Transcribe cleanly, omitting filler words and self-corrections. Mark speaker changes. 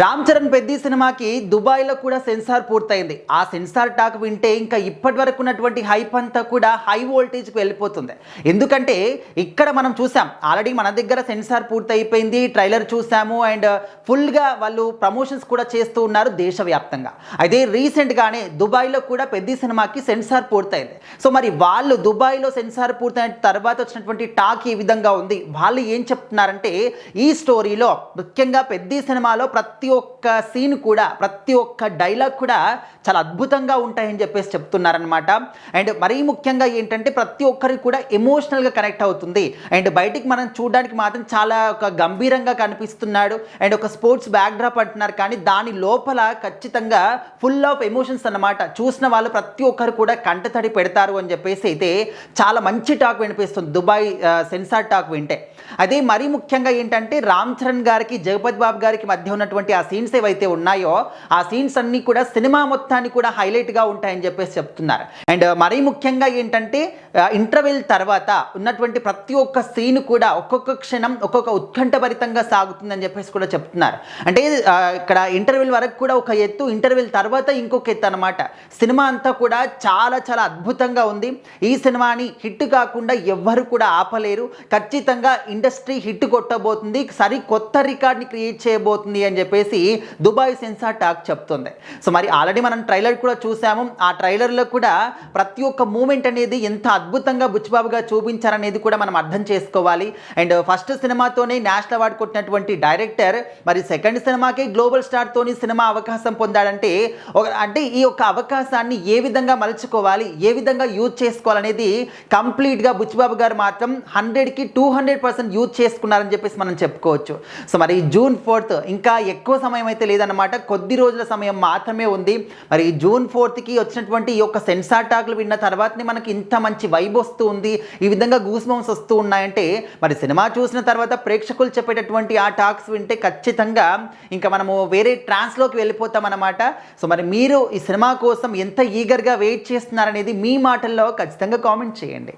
Speaker 1: రామ్ చరణ్ పెద్ది సినిమాకి దుబాయ్లో కూడా సెన్సార్ పూర్తయింది. ఆ సెన్సార్ టాక్ వింటే ఇంకా ఇప్పటి వరకు ఉన్నటువంటి హైప్ అంతా కూడా హై వోల్టేజ్కి వెళ్ళిపోతుంది. ఎందుకంటే ఇక్కడ మనం చూసాం, ఆల్రెడీ మన దగ్గర సెన్సార్ పూర్తయిపోయింది, ట్రైలర్ చూసాము అండ్ ఫుల్గా వాళ్ళు ప్రమోషన్స్ కూడా చేస్తూ ఉన్నారు దేశవ్యాప్తంగా. అయితే రీసెంట్గానే దుబాయ్లో కూడా పెద్ది సినిమాకి సెన్సార్ పూర్తయింది. సో మరి వాళ్ళు దుబాయ్లో సెన్సార్ పూర్తయిన తర్వాత వచ్చినటువంటి టాక్ ఈ విధంగా ఉంది. వాళ్ళు ఏం చెప్తున్నారంటే ఈ స్టోరీలో ముఖ్యంగా పెద్ది సినిమాలో ప్రతి ఒక్క సీన్ కూడా, ప్రతి ఒక్క డైలాగ్ కూడా చాలా అద్భుతంగా ఉంటాయని చెప్పేసి చెప్తున్నారనమాట. అండ్ మరీ ముఖ్యంగా ఏంటంటే ప్రతి ఒక్కరికి కూడా ఎమోషనల్గా కనెక్ట్ అవుతుంది. అండ్ బయటికి మనం చూడడానికి మాత్రం చాలా ఒక గంభీరంగా కనిపిస్తున్నాడు అండ్ ఒక స్పోర్ట్స్ బ్యాక్డ్రాప్ అంటున్నారు, కానీ దాని లోపల ఖచ్చితంగా ఫుల్ ఆఫ్ ఎమోషన్స్ అన్నమాట. చూసిన వాళ్ళు ప్రతి ఒక్కరు కూడా కంటతడి పెడతారు అని చెప్పేసి అయితే చాలా మంచి టాక్ వినిపిస్తుంది దుబాయ్ సెన్సార్ టాక్ వింటే. అదే మరీ ముఖ్యంగా ఏంటంటే రామ్ చరణ్ గారికి జగపతి బాబు గారికి మధ్య ఉన్నటువంటి ఆ సీన్స్ ఏవైతే ఉన్నాయో ఆ సీన్స్ అన్నీ కూడా సినిమా మొత్తాన్ని కూడా హైలైట్గా ఉంటాయని చెప్పేసి చెప్తున్నారు. అండ్ మరీ ముఖ్యంగా ఏంటంటే ఇంటర్వెల్ తర్వాత ఉన్నటువంటి ప్రతి ఒక్క సీన్ కూడా ఒక్కొక్క క్షణం ఒక్కొక్క ఉత్కంఠభరితంగా సాగుతుందని చెప్పేసి కూడా చెప్తున్నారు. అంటే ఇక్కడ ఇంటర్వెల్ వరకు కూడా ఒక ఎత్తు, ఇంటర్వెల్ తర్వాత ఇంకొక ఎత్తు అనమాట. సినిమా అంతా కూడా చాలా చాలా అద్భుతంగా ఉంది. ఈ సినిమాని హిట్ కాకుండా ఎవ్వరు కూడా ఆపలేరు. ఖచ్చితంగా ఇండస్ట్రీ హిట్ కొట్టబోతుంది, కొత్త రికార్డ్ని క్రియేట్ చేయబోతుంది అని చెప్పేసి దుబాయ్ సెన్సార్ టాక్ చెప్తుంది. సో మరి ఆల్రెడీ మనం ట్రైలర్ కూడా చూసాము. ఆ ట్రైలర్లో కూడా ప్రతి ఒక్క మూమెంట్ అనేది ఎంత అద్భుతంగా బుచ్చిబాబుగా చూపించారనేది కూడా మనం అర్థం చేసుకోవాలి. అండ్ ఫస్ట్ సినిమాతోనే నేషనల్ అవార్డు కొట్టినటువంటి డైరెక్టర్ మరి సెకండ్ సినిమాకే గ్లోబల్ స్టార్తోని సినిమా అవకాశం పొందాడంటే అంటే ఈ యొక్క అవకాశాన్ని ఏ విధంగా మలుచుకోవాలి, ఏ విధంగా యూజ్ చేసుకోవాలనేది కంప్లీట్గా బుచ్చిబాబు గారు మాత్రం 100కి 200% యూజ్ చేసుకున్నారని చెప్పేసి మనం చెప్పుకోవచ్చు. సో మరి జూన్ 4th ఇంకా ఎక్కువ సమయం అయితే లేదన్నమాట, కొద్ది రోజుల సమయం మాత్రమే ఉంది. మరి జూన్ 4th వచ్చినటువంటి ఈ యొక్క సెన్సార్ టాక్లు విన్న తర్వాతనే మనకి ఇంత మంచి వైబ్ వస్తూ ఉంది, ఈ విధంగా గూస్ బంప్స్ వస్తూ ఉన్నాయంటే మరి సినిమా చూసిన తర్వాత ప్రేక్షకులు చెప్పేటటువంటి ఆ టాక్స్ వింటే ఖచ్చితంగా ఇంకా మనము వేరే ట్రాన్స్లోకి వెళ్ళిపోతాం అన్నమాట. సో మరి మీరు ఈ సినిమా కోసం ఎంత ఈగర్గా వెయిట్ చేస్తున్నారనేది మీ మాటల్లో ఖచ్చితంగా కామెంట్ చేయండి.